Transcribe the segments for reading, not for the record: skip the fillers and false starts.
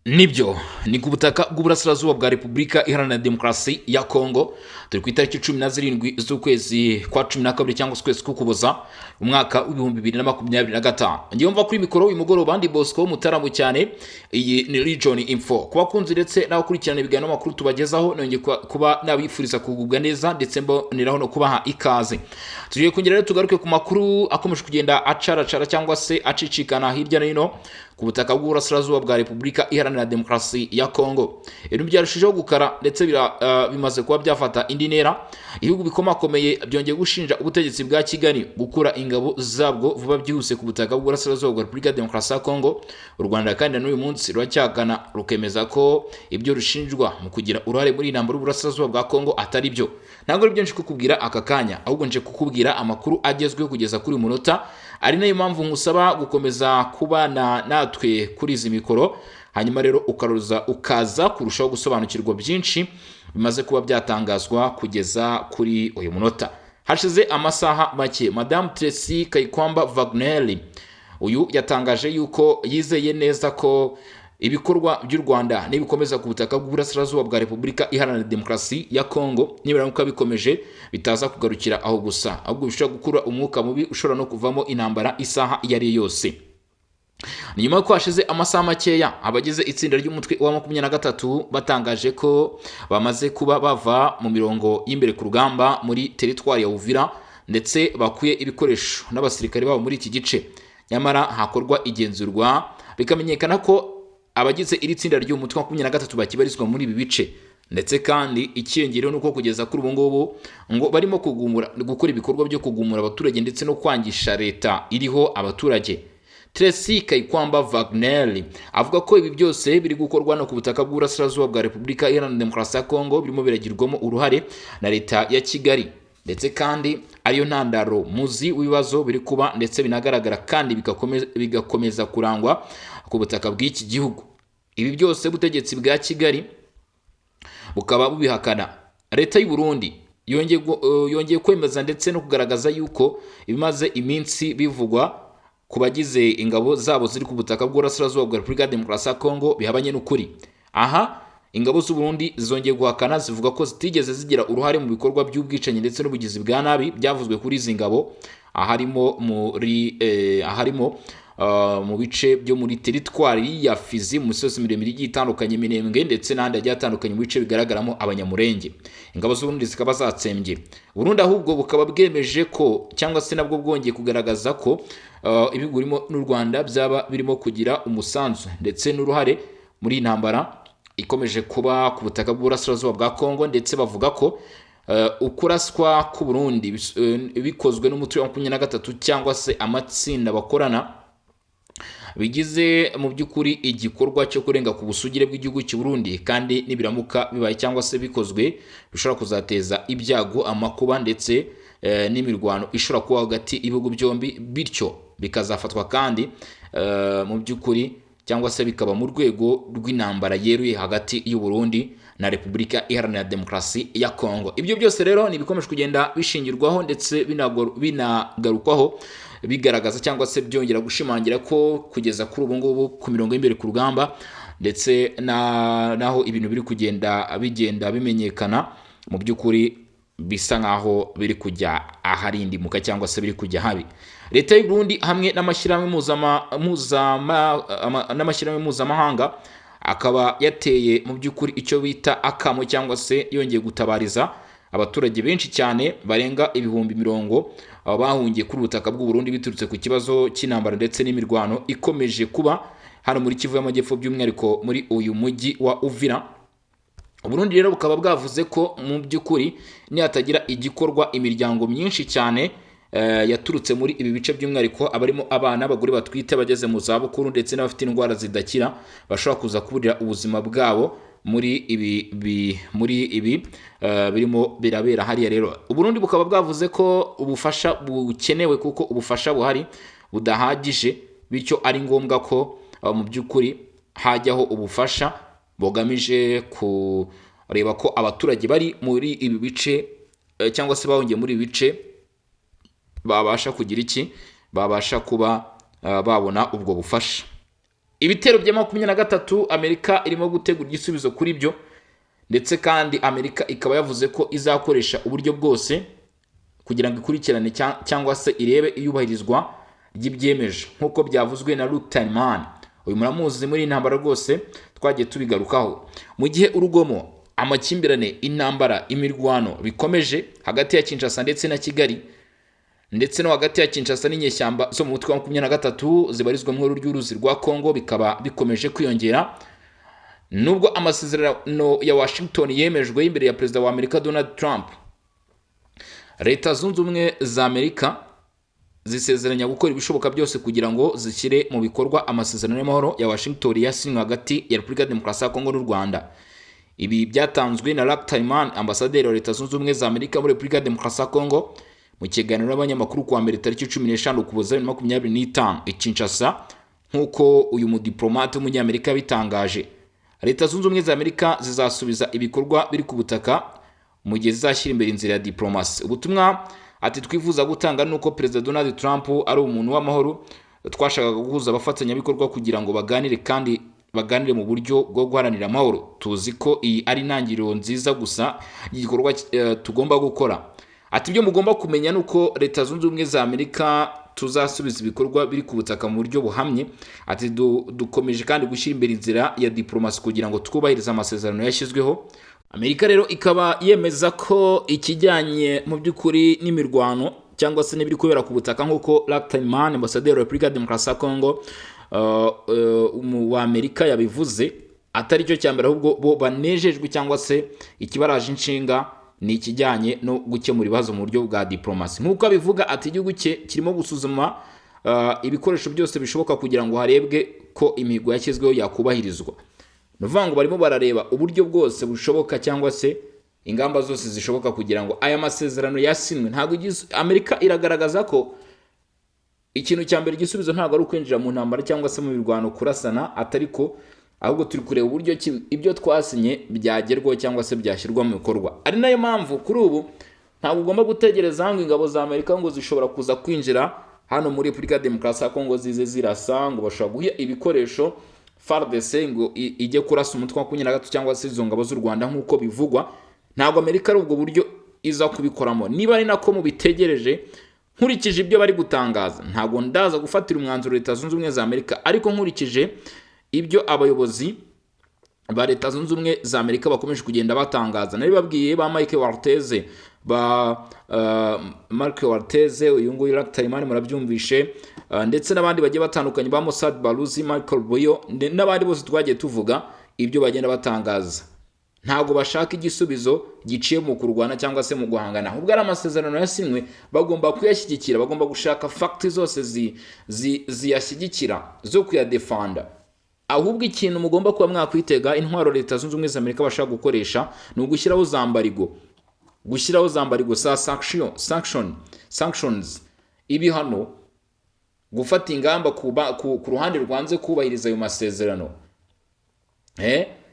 Nibyo ni ku butaka bw'uburasirazuba bwa Repubulika Iharanira Demokarasi ya Kongo. Turi ku itariki 17 z'ukwezi kwa 12 cyangwa ukwezi k'Ukuboza umwaka w'ibihumbi 2025. Ngiye mva kuri mikoro uyu mugoroba ndi Bosco Mutaramu cyane. Iyi ni Region Info. Kuba kunzi ndetse n'abakurikirana ibiganiro makuru tubagezaho nongeye kuba nabifuriza kugubwa neza ndetse mboneraho no kubaha ikaze. Tugiye kongera rero tugaruke ku makuru akomeje kugenda acaracara cyangwa se acicikana hirya no hino ku butaka bw'uburasirazuba bwa Repubulika Iharanira Demokarasi ya Kongo. Ibintu byarushijeho gukara ndetse bimaze kuba byafata indi ntera. Ibihugu bikomakomeye byongeye gushinja ubutegetsi bwa Kigali gukura ingabo zabwo vuba byihuse ku butaka bw'uburasirazuba bwa Repubulika Demokarasi ya Kongo. U Rwanda kandi n'uyu munsi ruracyagana rukemeza ko ibyo rushinjwa mu kugira uruhare muri intambara y'uburasirazuba bwa Kongo atari byo. Ntabwo ari byo nje kukubwira aka kanya, ahubwo nje kukubwira amakuru agezweho kugeza kuri munota. Ari nayo mpamvu ngusaba gukomeza kubana natwe kuri izi mikoro, hanyuma rero ukaza kurushaho gusobanukirwa byinshi bimaze kuba byatangazwa kugeza kuri uyu munota. Hashize amasaha make Madame Tracy Kaikwamba Wagner uyu yatangaje yuko yizeye neza ko ibikorwa by'u Rwanda nibikomeza ku butaka bw'uburasirazuba bwa Repubulika Iharanira Demokarasi ya Kongo nibiramuka bikomeje bitaza kugarukira aho gusa, ahubwo bishobora gukura umwuka mubi ushobora no kuvamo intambara isaha yari yose. Nyuma yuko hashize amasaha makeya abagize itsinda ry'umutwe wa 23 batangaje ko bamaze kuba bava mu mirongo y'imbere ku rugamba muri teritwari ya Uvira ndetse bakuye ibikoresho n'abasirikare babo muri iki gice. Nyamara hakorwa igenzurwa bikamenyekana ko abagize iri tsinda ry'umutwe wa 23 bakibarizwa muri ibi bice, ndetse kandi ikiyongeraho nuko kugeza kuri ubu ngubu ngo barimo gukora ibikorwa byo kugumura abaturage ndetse no kwangisha leta iriho abaturage. Tracy Kaikwamba Wagner avuga ko ibi byose biri gukorwa no ku butaka bw'uburasirazuba bwa Repubulika Iharanira Demokarasi ya Kongo birimo biragirwamo uruhare na leta ya Kigali, ndetse kandi ariyo ntandaro muzi w'ibibazo biri kuba ndetse binagaragara kandi bigakomeza kurangwa ku butaka bw'iki gihugu. Ibi byose butegetsi bwa Kigali bukaba bubihakana. Leta y'u Burundi yongeye kwemeza ndetse no kugaragaza yuko ibimaze iminsi bivugwa ku bagize ingabo zabo ziri ku butaka bw'uburasirazuba bwa Repubulika Demokarasi ya Kongo bihabanye n'ukuri. Aha ingabo z'u Burundi zongeye guhakana zivuga ko zitigeze zigira uruhare mu bikorwa by'ubwicanyi ndetse n'ubugizi bwa nabi byavuzwe kuri izi ngabo, aharimo mu bice byo muri teritwari ya Fizi mu misozi miremire igiye itandukanye Minembwe ndetse n'ahandi hagiye hatandukanye mu bice bigaragaramo Abanyamurenge. Ingabo z'u Burundi zikaba zatsembye. Burundi ahubwo bukaba bwemeje ko cyangwa se nabwo bwongeye kugaragaza ko ibihugu birimo n'u Rwanda byaba birimo kugira umusanzu ndetse n'uruhare muri intambara ikomeje kuba ku butaka bw'uburasirazuba bwa Kongo, ndetse bavuga ko ukuraswa ku Burundi bikozwe n'umutwe wa 23 cyangwa se amatsinda bakorana bigize mu by'ukuri igikorwa cyo kurenga ku busugire bw'igihugu cy'u Burundi, kandi nibiramuka bibaye cyangwa se bikozwe bishobora kuzateza ibyago, amakuba ndetse n'imirwano ishobora kuba hagati ibihugu byombi, bityo bikazafatwa kandi mu by'ukuri cyangwa se bikaba mu rwego rw'intambara yeruye hagati y'u Burundi na Repubulika Iharanira Demokarasi ya Kongo. Ibyo byose rero ni bikomeje kugenda bishingirwaho ndetse binagarukwaho bigaragaza cyangwa se byongera gushimangira ko kugeza kuri ubu ngubu ku mirongo y'imbere ku rugamba ndetse naho ibintu biri kugenda bimenyekana mu by'ukuri bisa nkaho biri kujya aharindimuka cyangwa se biri kujya habi. Leta y'u Burundi hamwe n'amashyirahamwe mpuzamahanga akaba yateye mu by'ukuri icyo bita akamo cyangwa se yongeye gutabariza abaturage benshi cyane barenga ibihumbi 10 bahungiye kuri ubutaka bw'u Burundi biturutse ku kibazo cy'intambara ndetse n'imirwano ikomeje kuba hano muri Kivu y'Amajyepfo, by'umwihariko muri uyu mujyi wa Uvira. Burundi rero bukaba bwavuze ko mu by'ukuri nihatagira igikorwa imiryango myinshi cyane yaturutse muri ibi bice, by'umwihariko abarimo abana, abagore batwite, bageze mu zabukuru ndetse n'abafite indwara zidakira bashobora kuza kuburira ubuzima bwabo muri ibi birimo birabera hariya. Rero Burundi bukaba bwavuze ko ubufasha bukenewe kuko ubufasha buhari budahagije, bityo ari ngombwa ko mu by'ukuri hajyaho ubufasha bogamije kureba ko abaturage bari muri ibi bice cyangwa se bahungiye muri ibi bice babasha kugira babasha kuba babona ubwo bufasha. ibitero bya 23 Amerika irimo gutegura igisubizo kuri byo, ndetse kandi Amerika ikaba yavuze ko izakoresha uburyo bwose kugira ngo ikurikirane cyangwa se irebe iyubahirizwa ry'ibyemeje nk'uko byavuzwe na Luthman. Uyu muramuzi muri intambara rwose twagiye tubigarukaho. Mu gihe urugomo, amakimbirane, intambara, imirwano bikomeje hagati ya Kinshasa ndetse na Kigali, ndetse no hagati ya Kinshasa n'inyeshyamba zo mu mutwe wa 23 zibarizwa mu ry'uruzi rwa Kongo bikaba bikomeje kwiyongera, nubwo amasezerano ya Washington yemejwe imbere ya perezida wa Amerika Donald Trump. Leta Zunze Ubumwe za Amerika zisezeranya gukora ibishoboka byose kugira ngo zishyire mu bikorwa amasezerano y'amahoro ya Washington yasinywe hagati ya Repubulika Demokarasi ya Kongo n'u Rwanda. Ibi byatanzwe na Luthman, ambasaderi wa Leta Zunze Ubumwe za Amerika muri Repubulika Demokarasi ya Kongo, mu kiganiro n'abanyamakuru kuwa mbere tariki 15 Ukuboza 2025 i Kinshasa, nk'uko uyu mudiplomate w'umunyamerika bitangaje. Leta Zunze Ubumwe za Amerika zizasubiza ibikorwa biri ku butaka mu gihe zizashyira imbere inzira ya diplomasi. Ubutumwa ati twifuza gutanga nuko Perezida Donald Trump ari umuntu w'amahoro, twashakaga guhuza abafatanyabikorwa kugira ngo baganire kandi baganire mu buryo bwo guharanira amahoro. Tuzi ko iyi ari intangiriro nziza gusa igikorwa tugomba gukora. Ati ibyo mugomba kumenya nuko Leta Zunze Ubumwe za Amerika tuzasubiza ibikorwa biri ku butaka mu buryo buhamye. Ati dukomeje kandi gushyira imbere inzira ya diplomasi kugira ngo twubahirize amasezerano yashyizweho. Amerika rero ikaba yemeza ko ikijyanye mu by'ukuri n'imirwano cyangwa se n'ibiri kubera ku butaka nk'uko Luthman, ambasaderi wa Repubulika Demokarasi ya Kongo wa Amerika yabivuze, atari cyo cyambere, ahubwo bo banejejwe cyangwa se ikibaraje inshinga ni ikijyanye no gukemura ibibazo mu buryo bwa diplomasi. Nk'uko abivuga ati igihugu cye kirimo gusuzuma ibikoresho byose bishoboka kugira ngo harebwe ko imihigo yashyizweho yakubahirizwa. Nuvuga ngo barimo barareba uburyo bwose bushoboka cyangwa se ingamba zose zishoboka kugira ngo aya masezerano yasinwe. Ntabwo Amerika iragaragaza ko ikintu cya mbere igisubizo ntabwo ari ukwinjira mu ntambara cyangwa se mu mirwano kurasana, atari ko ahubwo turi kureba uburyo ibyo twasinye byagerwaho cyangwa se byashyirwa mu bikorwa. Ari nayo mpamvu kuri ubu ntabwo ugomba gutegereza ngo ingabo za Amerika ngo zishobora kuza kwinjira hano muri Repubulika Demokarasi ya Kongo zize zirasa, ngo bashobora guha ibikoresho FARDC ngo ijye kurasa umutwe wa 23 cyangwa se izo ngabo z'u Rwanda nk'uko bivugwa. Ntabwo Amerika ari ubwo buryo iza kubikoramo. Niba ari nako mubitegereje, nkurikije ibyo bari gutangaza, ntabwo ndaza gufatira umwanzuro Leta Zunze Ubumwe za Amerika, ariko nkurikije ibyo abayobozi ba Leta Zunze Ubumwe za Amerika bakomeje kugenda batangaza, nari babwiye ba Mike Waltz, uyu nguyu Luthman murabyumvishe, ndetse n'abandi bagiye batandukanye ba Mossad Baluzi, Michael Boyo n'abandi bose twagiye tuvuga ibyo bagenda batangaza. Ntabwo bashaka igisubizo giciye mu kurwana cyangwa se mu guhangana, ahubwo ari amasezerano yasinwe bagomba kuyashyigikira, bagomba gushaka facts zose ziyashyigikira zo kuyadefanda. Ahubwo ikintu mugomba kuba mwakwitega intwaro Leta Zunze Ubumwe za Amerika bashaka gukoresha ni ugushyiraho zambarigo sa sanctions, ibihano, gufata ingamba ku ruhande rwanze kubahiriza ayo masezerano.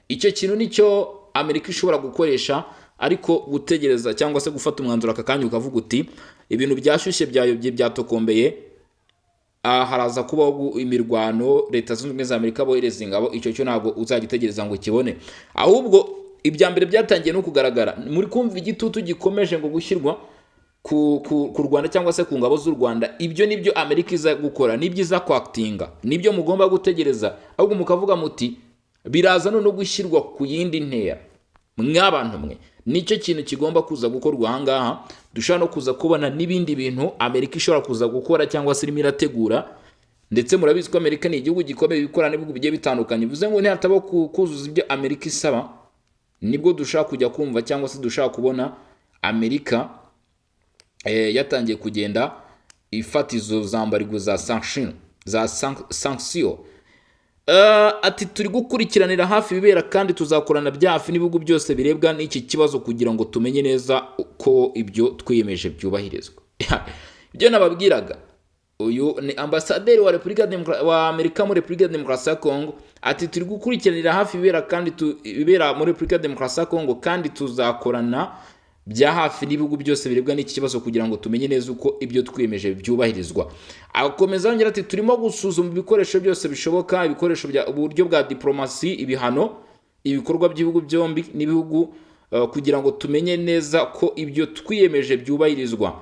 Icyo kintu nicyo Amerika ishobora gukoresha, ariko gutegereza cyangwa se gufata umwanzuro akakanya ukavuga uti ibintu byashyushye byayobye byatokombeye, haraza kubaho imirwano, Leta Zunze Ubumwe za Amerika bohereza ingabo, icyo cyo ntabwo uzagitegereza ngo kibone. Ahubwo ibya mbere byatangiye no kugaragara, muri kumva igitutu gikomeje ngo gushyirwa ku Rwanda cyangwa se ku ngabo z'u Rwanda. Ibyo nibyo Amerika iza gukora, nibyo iza kwactinga, nibyo mugomba gutegereza, ahubwo mukavuga muti biraza no gushyirwa ku yindi ntera. Mw'abantu mwe, nicyo kintu kigomba kuza gukorwa ahangaha. Dushobora no kuza kubona n'ibindi bintu Amerika ishobora kuza gukora cyangwa se irimo irategura, ndetse murabizi ko Amerika ni igihugu gikomeye bikora n'ibihugu bigiye bitandukanye. Bivuze ngo ntihataba kuzuza ibyo Amerika isaba, nibwo dushaka kujya kumva cyangwa se dushaka kubona Amerika yatangiye kugenda ifata izo zambarigo za sanction. Ati turi gukurikiranira hafi ibibera kandi tuzakorana bya hafi n'ibihugu byose birebwa n'iki kibazo kugira ngo tumenye neza ko ibyo twiyemeje byubahirizwa. Ibyo nababwiraga, uyu ni ambasaderi wa Amerika muri Repubulika Demokarasi ya Kongo. Ati turi gukurikiranira hafi ibibera muri Repubulika Demokarasi ya Kongo kandi tuzakorana bya hafi n'ibihugu byose birebwa n'iki kibazo kugira ngo tumenye neza uko ibyo twiyemeje byubahirizwa. Akomeza yongera ati turimo gusuzuma ibikoresho byose bishoboka, ibikoresho bya uburyo bwa diplomasi, ibihano, ibikorwa by'ibihugu byombi n'ibihugu kugira ngo tumenye neza ko ibyo twiyemeje byubahirizwa.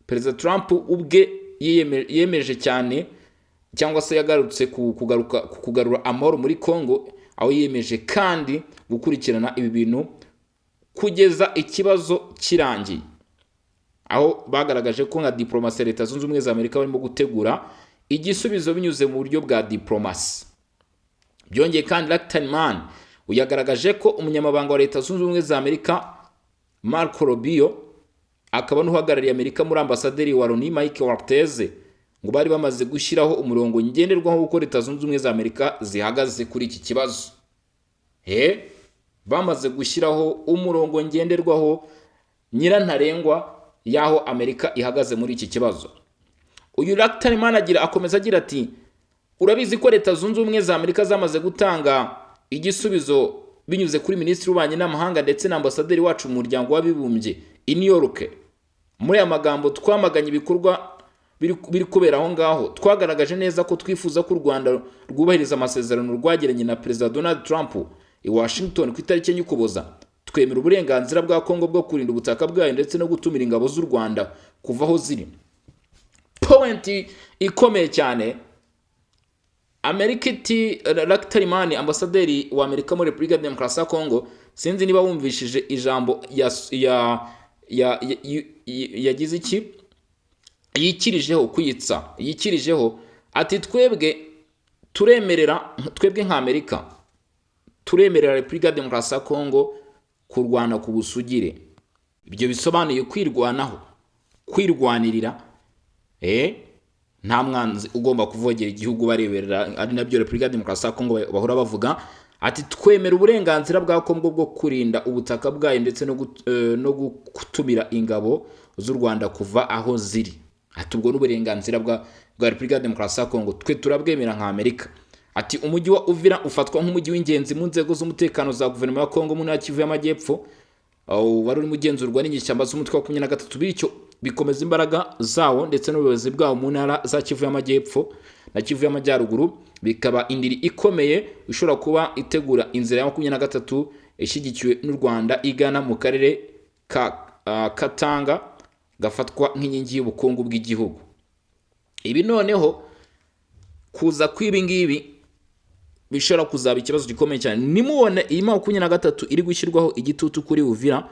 Perezida Trump ubwe yemeje cyane cyangwa se yagarutse kugarura amahoro muri Congo, aho yemeje kandi gukurikirana ibi bintu kugeza ikibazo kirangiye, aho bagaragaje ko nka diplomasi ya Leta Zunze Ubumwe za Amerika barimo gutegura igisubizo binyuze mu buryo bwa diplomasi. Byongeye kandi Lachtanman uyagaragaje ko umunyamabanga wa Leta Zunze Ubumwe za Amerika Marco Rubio akaba n'uhagarariye Amerika muri ambasaderi wa Loni Mike Waltz ngo bari bamaze gushyiraho umurongo ngenderwaho uko Leta Zunze Ubumwe za Amerika zihagaze kuri iki kibazo. Bamaze gushyiraho umurongo ngenderwaho nyirantarengwa yaho Amerika ihagaze muri iki kibazo. Uyu Lachtanman akomeza agira ati urabizi ko Leta Zunze Ubumwe za Amerika zamaze gutanga igisubizo binyuze kuri Minisitiri w'Ububanyi n'Amahanga ndetse na ambasaderi wacu mu muryango w'abibumbye i New York. Muri aya magambo twamaganye ibikorwa biri kubera aho ngaho, twagaragaje neza ko twifuza ko u Rwanda rwubahiriza amasezerano rwagiranye na Perezida Donald Trump i Washington ku itariki enye Ukuboza. Twemera uburenganzira bwa Kongo bwo kurinda ubutaka bwayo ndetse no gutumira ingabo z'u Rwanda kuva aho ziri. Point ikomeye cyane. Amerika iti Lachtanman ambasaderi wa Amerika muri Repubulika ya Demokarasi ya Kongo, sinzi niba wumvishije ijambo yagize iki yikirijeho kwitsa, yikirijeho ati twebwe nka Amerika turemerera Repubulika ya Demokarasi ya Kongo kurwana ku busugire. Ibyo bisobanuye kwirwanaho, kwirwanirira, nta mwanzi ugomba kuvogera igihugu bareberera, ari nabyo Repubulika ya Demokarasi ya Kongo bahora bavuga. Ati twemera uburenganzira bwa Kongo bwo kurinda ubutaka bwayo ndetse no gutumira ingabo z'u Rwanda kuva aho ziri. Ati ubwo n'uburenganzira bwa Repubulika ya Demokarasi ya Kongo twe turabwemera nka Amerika. Ati umujyi wa Uvira ufatwa nk'umujyi w'ingenzi mu nzego z'umutekano za guverinoma ya Kongo mu ntara ya Kivu y'Amajyepfo, wari urimo ugenzurwa n'inyeshyamba z'umutwe wa 23, bityo bikomeza imbaraga zawo ndetse n'ubuyobozi bwawo mu ntara za Kivu y'Amajyepfo na Kivu y'Amajyaruguru, bikaba indiri ikomeye ishobora kuba itegura inzira ya 23 ishyigikiwe n'u Rwanda igana mu karere ka Katanga gafatwa nk'inkingi y'ubukungu bw'igihugu. Ibi noneho kuza kw'ibi ngibi bishobora kuzaba ikibazo gikomeye cyane. Nimubone iyi 23 iri gushyirwaho igitutu kuri Uvira.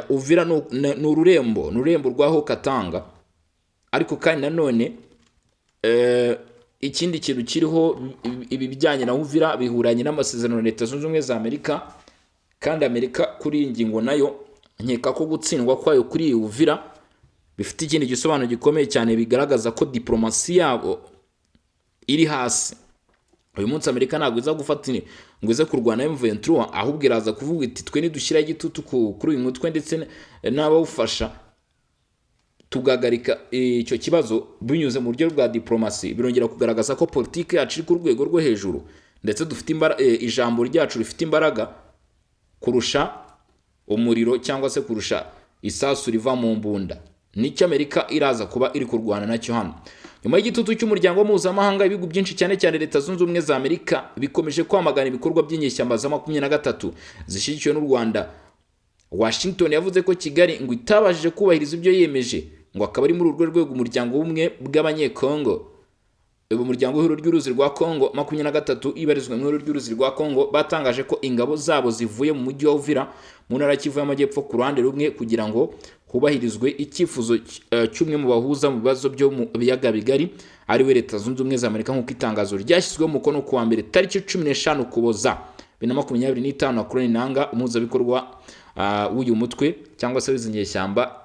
Uvira ni ururembo rwaho Katanga, ariko kandi nanone ikindi kintu kiriho ibi bijyanye na Uvira bihuranye n'amasezerano ya Leta Zunze Ubumwe za Amerika, kandi Amerika kuri iyi ngingo nayo nkeka ko gutsindwa kwayo kuri Uvira bifite ikindi gisobanuro gikomeye cyane, bigaragaza ko diplomasi yabo iri hasi. Uyu munsi Amerika ntabwo iza gufata ngo ize kurwana M23, ahubwo iraza kuvuga iti twe nidushyira igitutu kuri uyu mutwe ndetse n'abawufasha tugagarika icyo kibazo binyuze mu buryo bwa diplomasi, birongera kugaragaza ko politiki yacu iri ku rwego rwo hejuru ndetse dufite ijambo ryacu rifite imbaraga kurusha umuriro cyangwa se kurusha isasu riva mu mbunda. Nicyo Amerika iraza kuba iri kurwana nacyo hano. Nyuma y'igitutu cy'umuryango mpuzamahanga, ibihugu byinshi cyane cyane Leta Zunze Ubumwe za Amerika bikomeje kwamagana ibikorwa by'inyeshyamba za 23 zishyigikiwe n'u Rwanda. Washington yavuze ko Kigali ngo itabashije kubahiriza ibyo yemeje, ngo akaba ari muri urwo rwego umuryango w'ubumwe bw'abanyekongo, umuryango w'ihuriro ry'uruzi rwa Kongo 23 ibarizwa mu ihuriro ry'uruzi rwa Kongo, batangaje ko ingabo zabo zivuye mu mujyi wa Uvira mu ntara ya Kivu y'Amajyepfo ku ruhande rumwe kugira ngo hubahirizwe icyifuzo cy'umwe mu bahuza mu bibazo byo mu biyaga bigari, ari we Leta Zunze Ubumwe za Amerika, nk'uko itangazo ryashyizweho mu mukono ku wa mbere tariki 15 Ukuboza 2025 na Colonel Nanga, umuhuzabikorwa w'uyu mutwe cyangwa se w'izinyeshyamba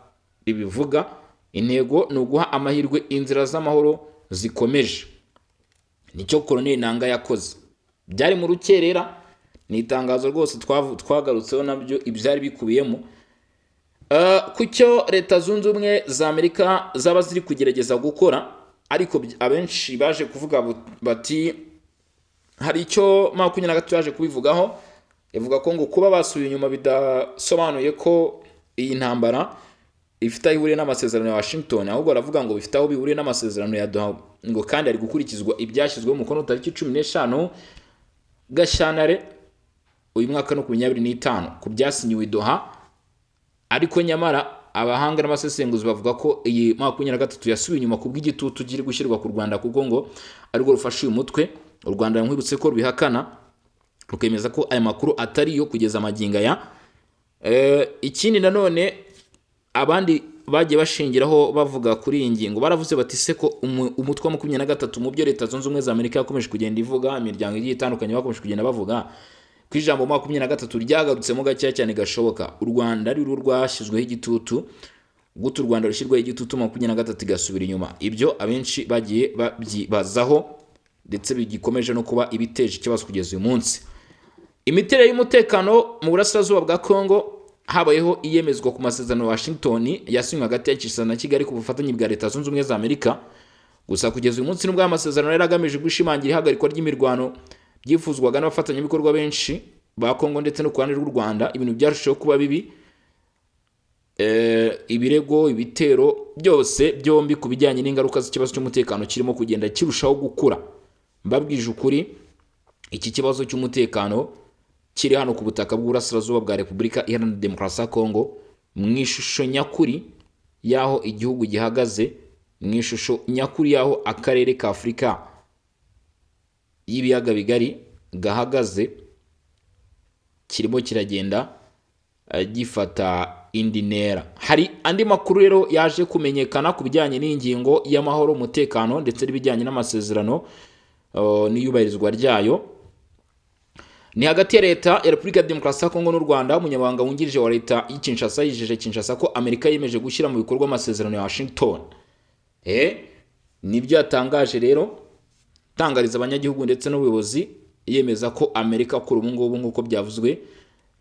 ribivuga. Intego ni uguha amahirwe inzira z'amahoro zikomeje. Nicyo Colonel Nanga yakoze. Byari mu rukerera, ni itangazo rwose twagarutseho nabyo ibyari bikubiyemo. Kucyo Leta Zunze Ubumwe za Amerika zaba ziri kugerageza gukora, ariko abenshi baje kuvuga bati hari icyo 23 yaje kubivugaho, ivuga ko ngo kuba basubiye inyuma bidasobanuye ko iyi ntambara ifite aho ihuriye n'amasezerano ya Washington, ahubwo baravuga ngo bifite aho bihuriye n'amasezerano ya Doha, ngo kandi ari gukurikizwa ibyashyizweho umukono tariki 15 Gashyantare uyu mwaka no 2025 ku byasinyiwe i Doha. Ariko nyamara abahanga n'abasesenguzi bavuga ko iyi 2023 yasubiye inyuma ku bw'igitutu kiri gushyirwa ku Rwanda, kuko ngo ariko rufashe uyu mutwe. U Rwanda nkwibutse ko rubihakana, rukemeza ko aya makuru atari yo kugeza amaginga ya. Ikindi nanone abandi bagiye bashingiraho bavuga kuri iyi ngingo, baravuze bati se ko umutwe wa 23 mu byo Leta Zunze Ubumwe za Amerika yakomeje kugenda ivuga, imiryango igiye itandukanye bakomeje kugenda bavuga ku ijambo 23 ryagarutsemo gakeya cyane gashoboka. U Rwanda ari rwashyizweho igitutu, gutu u Rwanda rushyirwaho igitutu 23 gasubira inyuma. Ibyo abenshi bagiye babyibazaho ndetse bigikomeje no kuba ibiteje ikibazo kugeza uyu munsi. Imiterere y'umutekano mu burasirazuba bwa Kongo, habayeho iyemezwa ku masezerano ya Washington yasinywe hagati ya Kinshasa na Kigali ku bufatanye bwa Leta Zunze Ubumwe za Amerika. Gusa kugeza uyu munsi nubwo aya masezerano yari agamije gushimangira ihagarikwa ry'imirwano byifuzwaga n'abafatanyabikorwa benshi ba Kongo ndetse no ku ruhande rw'u Rwanda, ibintu byarushaho kuba bibi. Ibirego, ibitero byose byombi ku bijyanye n'ingaruka z'ikibazo cy'umutekano kirimo kugenda kirushaho gukura. Mbabwije ukuri, iki kibazo cy'umutekano kiri hano ku butaka bw'uburasirazuba bwa Repubulika Iharanira Demokarasi ya Kongo mu ishusho nyakuri yaho igihugu gihagaze, mu ishusho nyakuri yaho akarere ka Afurika y'ibiyaga bigari gahagaze, kirimo kiragenda gifata indi ntera. Hari andi makuru rero yaje kumenyekana ku bijyanye n'ingingo y'amahoro, umutekano ndetse n'ibijyanye n'amasezerano n'iyubahirizwa ryayo. Ni hagati ya Leta ya Repubulika ya Demokarasi ya Kongo n'u Rwanda. Umunyamabanga wungirije wa Leta y'i Kinshasa yijeje Kinshasa ko Amerika yemeje gushyira mu bikorwa amasezerano ya Washington. Nibyo yatangaje rero, tangariza abanyagihugu ndetse n'ubuyobozi, yemeza ko Amerika kuri ubu ngubu nk'uko byavuzwe,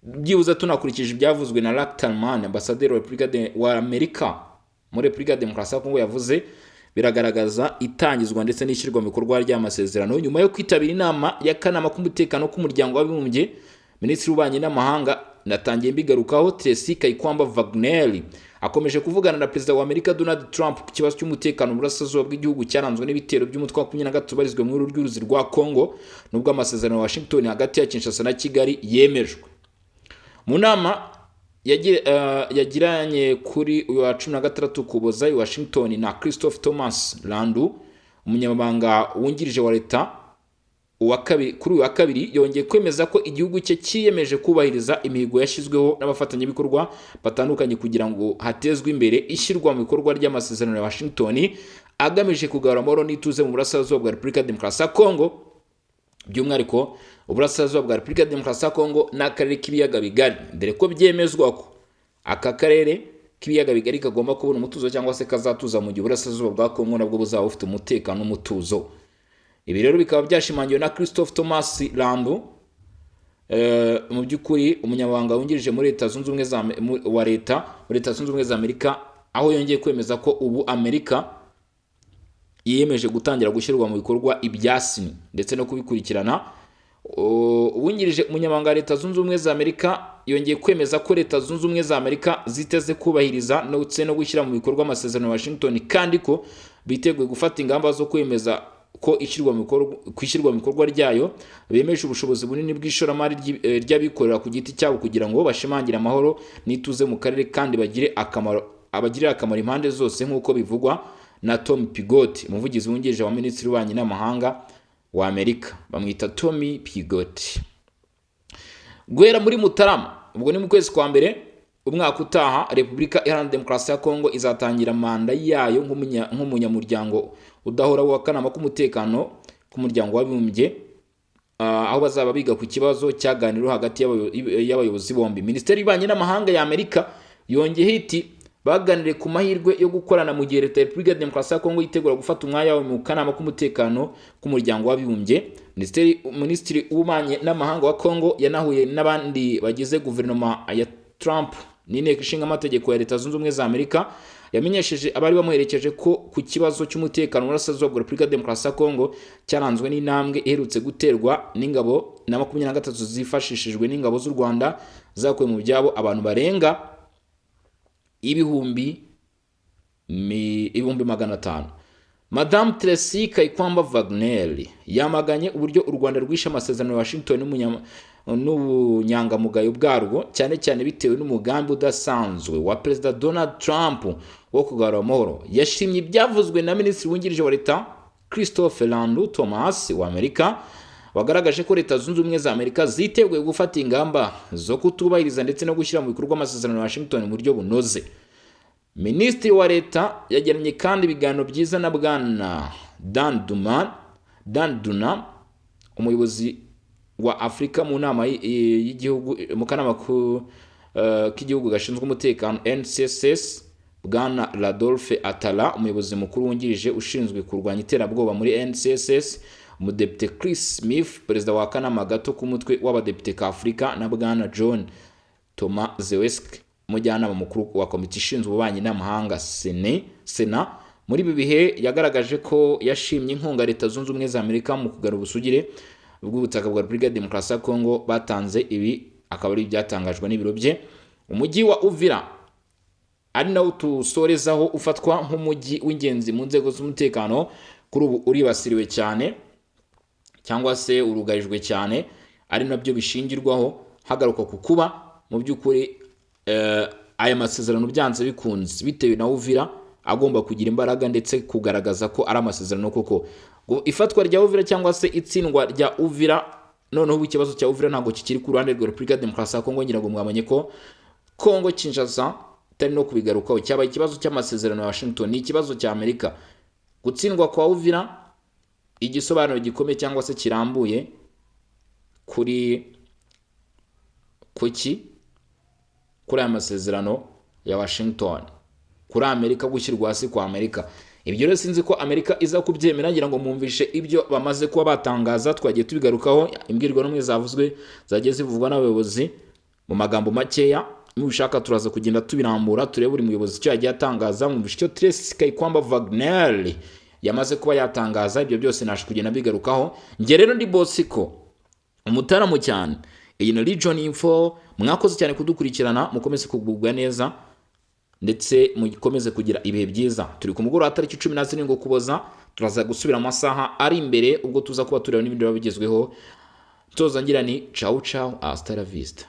byibuze tunakurikije ibyavuzwe na Lactalman, ambasaderi wa Amerika muri Repubulika ya Demokarasi ya Kongo, yavuze biragaragaza itangizwa ndetse n'ishyirwa mu bikorwa ry'amasezerano nyuma yo kwitabira inama y'akanama k'umutekano k'umuryango w'abibumbye. Minisitiri w'ububanyi n'amahanga natangiye mbigarukaho, Tracy Kaikwamba Wagner akomeje kuvugana na Perezida wa Amerika Donald Trump ku kibazo cy'umutekano mu burasirazuba bw'igihugu cyaranzwe n'ibitero by'umutwe wa 23 barizwe mu ruzi rwa Kongo, nubwo amasezerano ya Washington hagati ya Kinshasa na Kigali yemejwe. Mu nama yagiranye kuri uyu wa 16 Ukuboza i Washington na Christophe Thomas Landu, umunyamabanga wungirije wa Leta, kuri uyu wa kabiri yongeye kwemeza ko igihugu cye kiyemeje kubahiriza imihigo yashyizweho n'abafatanyabikorwa batandukanye kugira ngo hatezwe imbere ishyirwa mu bikorwa ry'amasezerano ya Washington agamije kugarura amahoro n'ituze mu burasirazuba bwa Repubulika ya Demokarasi ya Kongo, by'umwihariko uburasirazuba bwa Repubulika ya Demokarasi ya Kongo n'akarere k'ibiyaga bigari, dore ko byemezwa ko aka karere k'ibiyaga bigari kagomba kubona umutuzo cyangwa se kazatuza mu gihe uburasirazuba bwa Kongo nabwo buzaba bufite umutekano n'umutuzo. Ibi rero bikaba byashimangiwe na Christophe Thomas Landu, mu by'ukuri umunyamabanga wungirije muri Leta Zunze Ubumwe za Amerika, aho yongeye kwemeza ko ubu Amerika yiyemeje gutangira gushyirwa mu bikorwa ibyasinywe ndetse no kubikurikirana. Uwungirije umunyamabanga wa Leta Zunze Ubumwe za Amerika yongeye kwemeza ko Leta Zunze Ubumwe za Amerika ziteze kubahiriza ndetse no gushyira mu bikorwa amasezerano ya Washington, kandi ko biteguye gufata ingamba zo kwemeza ko ishyirwa mu bikorwa ryayo, bemeje ubushobozi bunini bw'ishoramari ry'abikorera ku giti cyabo kugira ngo bashimangire amahoro n'ituze mu karere kandi abagirire akamaro impande zose, nk'uko bivugwa na Tom Pigott, umuvugizi wungirije wa Minisitiri w'ububanyi n'amahanga wa Amerika, bamwita Tommy Pigott. Guhera muri Mutarama, ubwo ni mu kwezi kwa mbere umwaka utaha, Repubulika Iharanira Demokarasi ya Kongo izatangira manda yayo nk'umunyamuryango udahora w'akanama k'umutekano k'umuryango w'abibumbye, aho bazaba biga ku kibazo cyaganiriweho hagati y'abayobozi bombi. Minisiteri y'ububanyi n'amahanga ya Amerika yongeye iti baganire ku mahirwe yo gukorana mu gihe Leta ya Repubulika ya Demokarasi ya Kongo yitegura gufata umwanya wayo mu kanama k'umutekano k'umuryango w'abibumbye. Minisitiri w'ububanyi n'amahanga wa Kongo yanahuye n'abandi bagize guverinoma ya Trump n'inteko ishinga amategeko ya Leta Zunze Ubumwe za Amerika, yamenyesheje abari bamuherekeje ko ku kibazo cy'umutekano mu burasirazuba bwa Repubulika ya Demokarasi ya Kongo cyaranzwe n'intambwe iherutse guterwa n'ingabo na 23 zifashishijwe n'ingabo z'u Rwanda zakuye mu byabo abantu barenga ibihumbi 500. Madame Tracy Kaikwamba Wagner yamaganye uburyo u Rwanda rwishe amasezerano ya Washington n'ubunyangamugayo bwarwo, cyane cyane bitewe n'umugambi udasanzwe wa Perezida Donald Trump wo kugarura amahoro. Yashimye ibyavuzwe na Minisitiri wungirije wa Leta Christopher Landau Thomas wa Amerika, wagaragaje ko Leta Zunze Ubumwe za Amerika ziteguye gufata ingamba zo kutubahiriza ndetse no gushyira mu bikorwa amasezerano ya Washington mu buryo bunoze. Minisitiri wa Leta yagiranye kandi ibiganiro byiza na Bwana Dan Dunham, umuyobozi wa Afurika mu nama y'igihugu mu kanama k'igihugu gashinzwe umutekano NCSS, Bwana Radolphe Atala, umuyobozi mukuru wungirije ushinzwe kurwanya iterabwoba muri NCSS, umudepite Chris Smith, perezida wa kanama gato k'umutwe w'abadepite ka Afurika, na Bwana John Tomaszewski, umujyanama mukuru wa komite ishinzwe ububanyi n'amahanga Sena. Muri ibi bihe yagaragaje ko yashimye inkunga Leta Zunze Ubumwe za Amerika mu kugarura ubusugire bw'ubutaka bwa Repubulika ya Demokarasi ya Kongo batanze. Ibi akaba ari byatangajwe n'ibiro bye. Umujyi wa Uvira ari nawo tusorezaho ufatwa nk'umujyi w'ingenzi mu nzego z'umutekano, kuri ubu uribasiriwe cyane cyangwa se urugarijwe cyane, ari nabyo bishingirwaho hagaruka ku kuba mu by'ukuri aya masezerano byanze bikunze bitewe na Uvira agomba kugira imbaraga ndetse kugaragaza ko ari amasezerano koko. Ifatwa rya Uvira cyangwa se itsindwa rya Uvira, noneho ikibazo cya Uvira ntabwo kikiri ku ruhande rwa Repubulika ya Demokarasi ya Kongo. Ngira ngo mwamenye ko Kongo Kinshasa itari no kubigarukaho, cyabaye ikibazo cy'amasezerano ya Washington, ni ikibazo cya Amerika. Gutsindwa kwa Uvira igisobanuro gikomeye cyangwa se kirambuye kuri aya masezerano ya Washington, kuri Amerika, gushyirwa hasi kwa Amerika. Ibyo rero sinzi ko Amerika iza kubyemera, ngira ngo mwumvishe ibyo bamaze kuba batangaza. Twagiye tubigarukaho, imbwirwaruhame zavuzwe zagiye zivugwa n'abayobozi mu magambo makeya. Mushaka turaza kugenda tubirambura turebe buri muyobozi icyo yagiye atangaza. Mwumvishe icyo Tracy Kaikwamba Wagner yamaze kuba yatangaza. Ibyo byose naje kugenda bigarukaho. Nge rero ndi Bosiko umutaramu cyane. Iyi ni Region Info. Mwakoze cyane kudukurikirana, mukomeze kugubwa neza ndetse mukomeze kugira ibihe byiza. Turi ku mugoroba tariki 17 Ukuboza, turaza gusubira amasaha ari imbere ubwo tuza kuba tureba n'ibindi bigezweho. Toza ngira ni ciao ciao, hasta la vista.